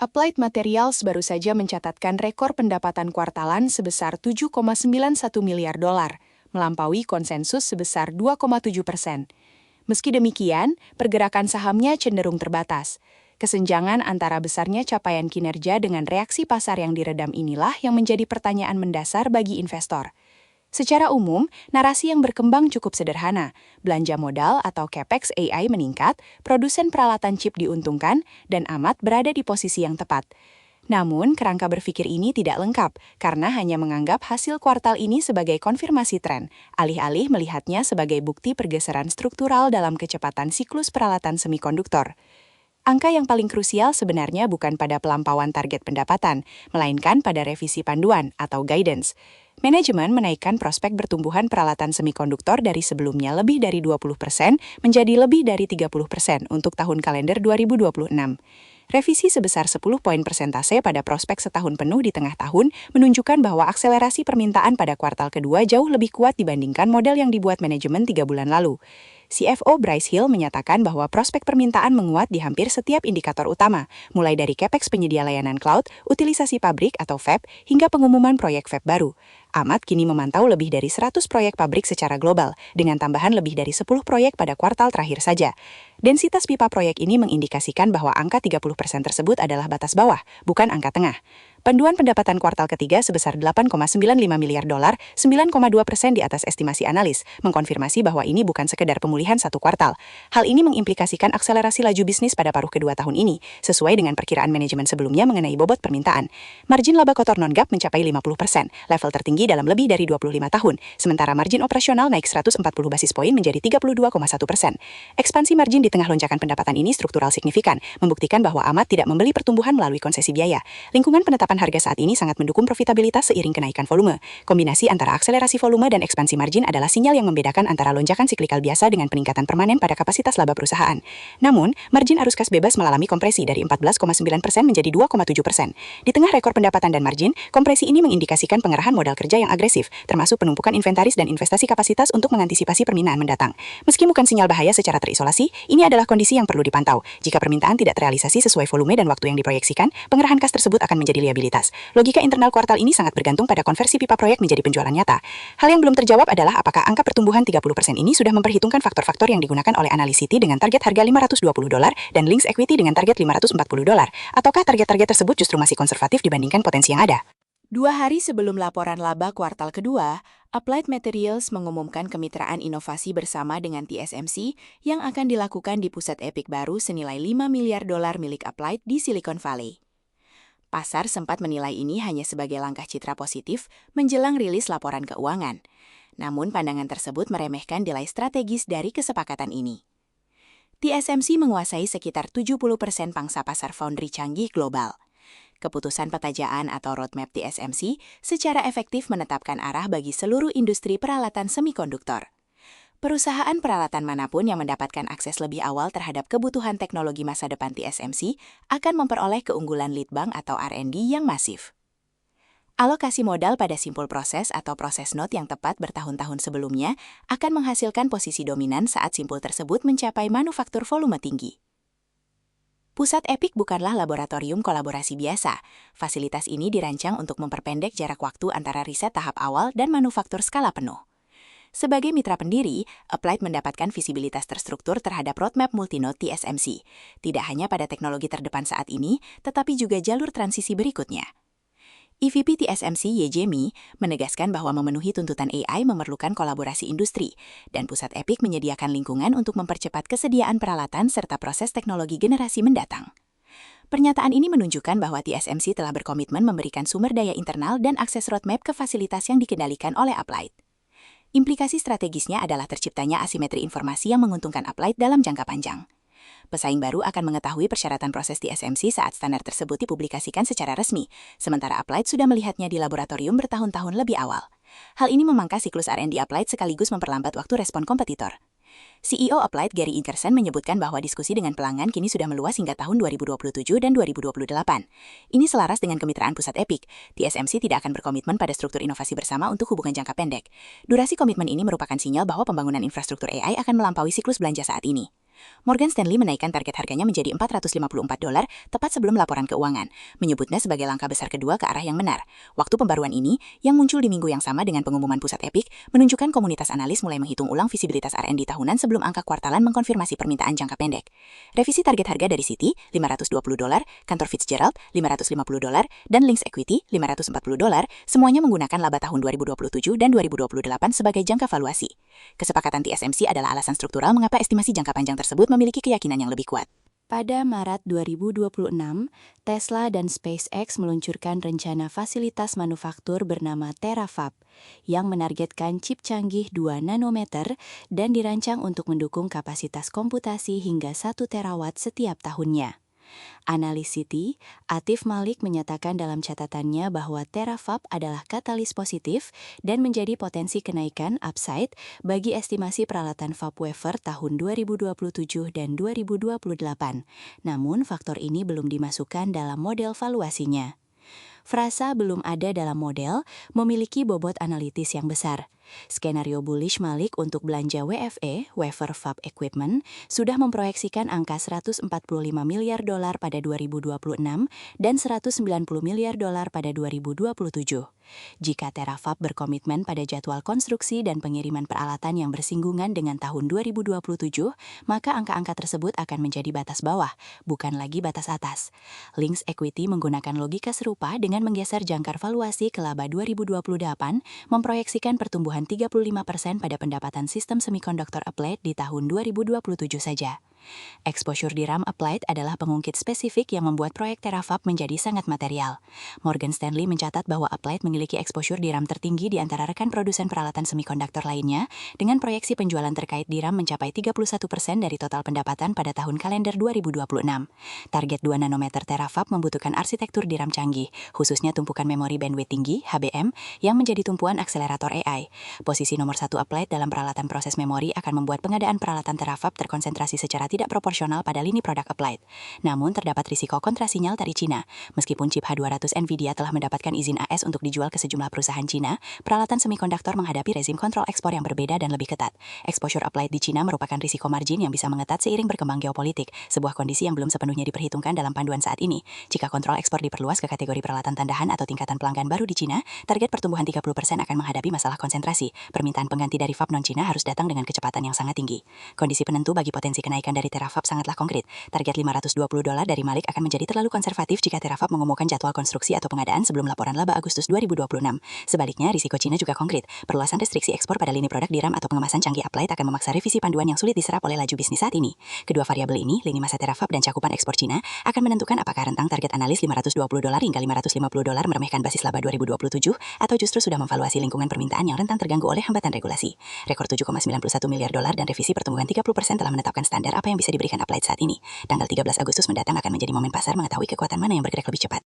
Applied Materials baru saja mencatatkan rekor pendapatan kuartalan sebesar 7,91 miliar dolar, melampaui konsensus sebesar 2,7%. Meski demikian, pergerakan sahamnya cenderung terbatas. Kesenjangan antara besarnya capaian kinerja dengan reaksi pasar yang diredam inilah yang menjadi pertanyaan mendasar bagi investor. Secara umum, narasi yang berkembang cukup sederhana. Belanja modal atau capex AI meningkat, produsen peralatan chip diuntungkan, dan Amat berada di posisi yang tepat. Namun, kerangka berpikir ini tidak lengkap karena hanya menganggap hasil kuartal ini sebagai konfirmasi tren, alih-alih melihatnya sebagai bukti pergeseran struktural dalam kecepatan siklus peralatan semikonduktor. Angka yang paling krusial sebenarnya bukan pada pelampauan target pendapatan, melainkan pada revisi panduan atau guidance. Manajemen menaikkan prospek pertumbuhan peralatan semikonduktor dari sebelumnya lebih dari 20% menjadi lebih dari 30% untuk tahun kalender 2026. Revisi sebesar 10 poin persentase pada prospek setahun penuh di tengah tahun menunjukkan bahwa akselerasi permintaan pada kuartal kedua jauh lebih kuat dibandingkan model yang dibuat manajemen 3 bulan lalu. CFO Bryce Hill menyatakan bahwa prospek permintaan menguat di hampir setiap indikator utama, mulai dari capex penyedia layanan cloud, utilisasi pabrik atau fab, hingga pengumuman proyek fab baru. Amat kini memantau lebih dari 100 proyek pabrik secara global, dengan tambahan lebih dari 10 proyek pada kuartal terakhir saja. Densitas pipa proyek ini mengindikasikan bahwa angka 30% tersebut adalah batas bawah, bukan angka tengah. Panduan pendapatan kuartal ketiga sebesar 8,95 miliar dolar, 9,2% di atas estimasi analis, mengkonfirmasi bahwa ini bukan sekedar pemulihan satu kuartal. Hal ini mengimplikasikan akselerasi laju bisnis pada paruh kedua tahun ini, sesuai dengan perkiraan manajemen sebelumnya mengenai bobot permintaan. Margin laba kotor non-GAAP mencapai 50%, level tertinggi dalam lebih dari 25 tahun, sementara margin operasional naik 140 basis poin menjadi 32,1%. Ekspansi margin di tengah lonjakan pendapatan ini struktural signifikan, membuktikan bahwa Amat tidak membeli pertumbuhan melalui konsesi biaya. Lingkungan penetapan harga saat ini sangat mendukung profitabilitas seiring kenaikan volume. Kombinasi antara akselerasi volume dan ekspansi margin adalah sinyal yang membedakan antara lonjakan siklikal biasa dengan peningkatan permanen pada kapasitas laba perusahaan. Namun, margin arus kas bebas mengalami kompresi dari 14,9% menjadi 2,7%. Di tengah rekor pendapatan dan margin, kompresi ini mengindikasikan pengerahan modal kerja yang agresif, termasuk penumpukan inventaris dan investasi kapasitas untuk mengantisipasi permintaan mendatang. Meski bukan sinyal bahaya secara terisolasi, ini adalah kondisi yang perlu dipantau. Jika permintaan tidak terrealisasi sesuai volume dan waktu yang diproyeksikan, pengerahan kas tersebut akan menjadi liabilitas. Logika internal kuartal ini sangat bergantung pada konversi pipa proyek menjadi penjualan nyata. Hal yang belum terjawab adalah apakah angka pertumbuhan 30% ini sudah memperhitungkan faktor-faktor yang digunakan oleh analis Citi dengan target harga $520 dan Lynx Equity dengan target $540, ataukah target-target tersebut justru masih konservatif dibandingkan potensi yang ada. 2 hari sebelum laporan laba kuartal kedua, Applied Materials mengumumkan kemitraan inovasi bersama dengan TSMC yang akan dilakukan di pusat EPIC baru senilai $5 miliar milik Applied di Silicon Valley. Pasar sempat menilai ini hanya sebagai langkah citra positif menjelang rilis laporan keuangan. Namun pandangan tersebut meremehkan nilai strategis dari kesepakatan ini. TSMC menguasai sekitar 70% pangsa pasar foundry canggih global. Keputusan petajaan atau roadmap TSMC secara efektif menetapkan arah bagi seluruh industri peralatan semikonduktor. Perusahaan peralatan manapun yang mendapatkan akses lebih awal terhadap kebutuhan teknologi masa depan TSMC akan memperoleh keunggulan lead bank atau R&D yang masif. Alokasi modal pada simpul proses atau proses node yang tepat bertahun-tahun sebelumnya akan menghasilkan posisi dominan saat simpul tersebut mencapai manufaktur volume tinggi. Pusat EPIC bukanlah laboratorium kolaborasi biasa. Fasilitas ini dirancang untuk memperpendek jarak waktu antara riset tahap awal dan manufaktur skala penuh. Sebagai mitra pendiri, Applied mendapatkan visibilitas terstruktur terhadap roadmap multinode TSMC, tidak hanya pada teknologi terdepan saat ini, tetapi juga jalur transisi berikutnya. EVP TSMC Ye menegaskan bahwa memenuhi tuntutan AI memerlukan kolaborasi industri, dan pusat EPIC menyediakan lingkungan untuk mempercepat kesediaan peralatan serta proses teknologi generasi mendatang. Pernyataan ini menunjukkan bahwa TSMC telah berkomitmen memberikan sumber daya internal dan akses roadmap ke fasilitas yang dikendalikan oleh Applied. Implikasi strategisnya adalah terciptanya asimetri informasi yang menguntungkan Applied dalam jangka panjang. Pesaing baru akan mengetahui persyaratan proses TSMC saat standar tersebut dipublikasikan secara resmi, sementara Applied sudah melihatnya di laboratorium bertahun-tahun lebih awal. Hal ini memangkas siklus R&D Applied sekaligus memperlambat waktu respon kompetitor. CEO Applied Gary Inkerson menyebutkan bahwa diskusi dengan pelanggan kini sudah meluas hingga tahun 2027 dan 2028. Ini selaras dengan kemitraan pusat EPIC. TSMC tidak akan berkomitmen pada struktur inovasi bersama untuk hubungan jangka pendek. Durasi komitmen ini merupakan sinyal bahwa pembangunan infrastruktur AI akan melampaui siklus belanja saat ini. Morgan Stanley menaikkan target harganya menjadi $454 tepat sebelum laporan keuangan, menyebutnya sebagai langkah besar kedua ke arah yang benar. Waktu pembaruan ini, yang muncul di minggu yang sama dengan pengumuman pusat Epic, menunjukkan komunitas analis mulai menghitung ulang visibilitas R&D tahunan sebelum angka kuartalan mengkonfirmasi permintaan jangka pendek. Revisi target harga dari Citi, $520, Kantor Fitzgerald, $550, dan Lynx Equity, $540, semuanya menggunakan laba tahun 2027 dan 2028 sebagai jangka valuasi. Kesepakatan TSMC adalah alasan struktural mengapa estimasi jangka panjang tersebut memiliki keyakinan yang lebih kuat. Pada Maret 2026, Tesla dan SpaceX meluncurkan rencana fasilitas manufaktur bernama Terafab yang menargetkan chip canggih 2 nanometer dan dirancang untuk mendukung kapasitas komputasi hingga 1 terawatt setiap tahunnya. Analis Citi, Atif Malik menyatakan dalam catatannya bahwa Terafab adalah katalis positif dan menjadi potensi kenaikan upside bagi estimasi peralatan fab wafer tahun 2027 dan 2028. Namun, faktor ini belum dimasukkan dalam model valuasinya. Frasa belum ada dalam model, memiliki bobot analitis yang besar. Skenario bullish Malik untuk belanja WFE, Wafer Fab Equipment, sudah memproyeksikan angka $145 miliar pada 2026 dan $190 miliar pada 2027. Jika Terafab berkomitmen pada jadwal konstruksi dan pengiriman peralatan yang bersinggungan dengan tahun 2027, maka angka-angka tersebut akan menjadi batas bawah, bukan lagi batas atas. Lynx Equity menggunakan logika serupa dengan menggeser jangkar valuasi ke laba 2028, memproyeksikan pertumbuhan 35% pada pendapatan sistem semikonduktor Applied di tahun 2027 saja. Exposure DRAM Applied adalah pengungkit spesifik yang membuat proyek Terafab menjadi sangat material. Morgan Stanley mencatat bahwa Applied memiliki exposure DRAM tertinggi di antara rekan produsen peralatan semikonduktor lainnya, dengan proyeksi penjualan terkait DRAM mencapai 31% dari total pendapatan pada tahun kalender 2026. Target 2 nanometer Terafab membutuhkan arsitektur DRAM canggih, khususnya tumpukan memori bandwidth tinggi, HBM, yang menjadi tumpuan akselerator AI. Posisi nomor 1 Applied dalam peralatan proses memori akan membuat pengadaan peralatan Terafab terkonsentrasi secara tidak proporsional pada lini produk Applied. Namun, terdapat risiko kontrasinyal dari Cina. Meskipun chip H200 NVIDIA telah mendapatkan izin AS untuk dijual ke sejumlah perusahaan Cina, peralatan semikonduktor menghadapi rezim kontrol ekspor yang berbeda dan lebih ketat. Exposure Applied di Cina merupakan risiko margin yang bisa mengetat seiring berkembang geopolitik, sebuah kondisi yang belum sepenuhnya diperhitungkan dalam panduan saat ini. Jika kontrol ekspor diperluas ke kategori peralatan tandahan atau tingkatan pelanggan baru di Cina, target pertumbuhan 30% akan menghadapi masalah konsentrasi. Permintaan pengganti dari fab non-Cina harus datang dengan kecepatan yang sangat tinggi. Kondisi penentu bagi potensi kenaikan dari Terafab sangatlah konkret. Target $520 dari Malik akan menjadi terlalu konservatif jika Terafab mengumumkan jadwal konstruksi atau pengadaan sebelum laporan laba Agustus 2026. Sebaliknya, risiko Cina juga konkret. Perluasan restriksi ekspor pada lini produk DRAM atau pengemasan canggih Applied akan memaksa revisi panduan yang sulit diserap oleh laju bisnis saat ini. Kedua variabel ini, lini masa Terafab dan cakupan ekspor Cina, akan menentukan apakah rentang target analis $520 hingga $550 meremehkan basis laba 2027 atau justru sudah memvaluasi lingkungan permintaan yang rentan terganggu oleh hambatan regulasi. Rekor $7,91 miliar dan revisi pertumbuhan 30% telah menetapkan standar apa yang bisa diberikan Applied saat ini. Tanggal 13 Agustus mendatang akan menjadi momen pasar mengetahui kekuatan mana yang bergerak lebih cepat.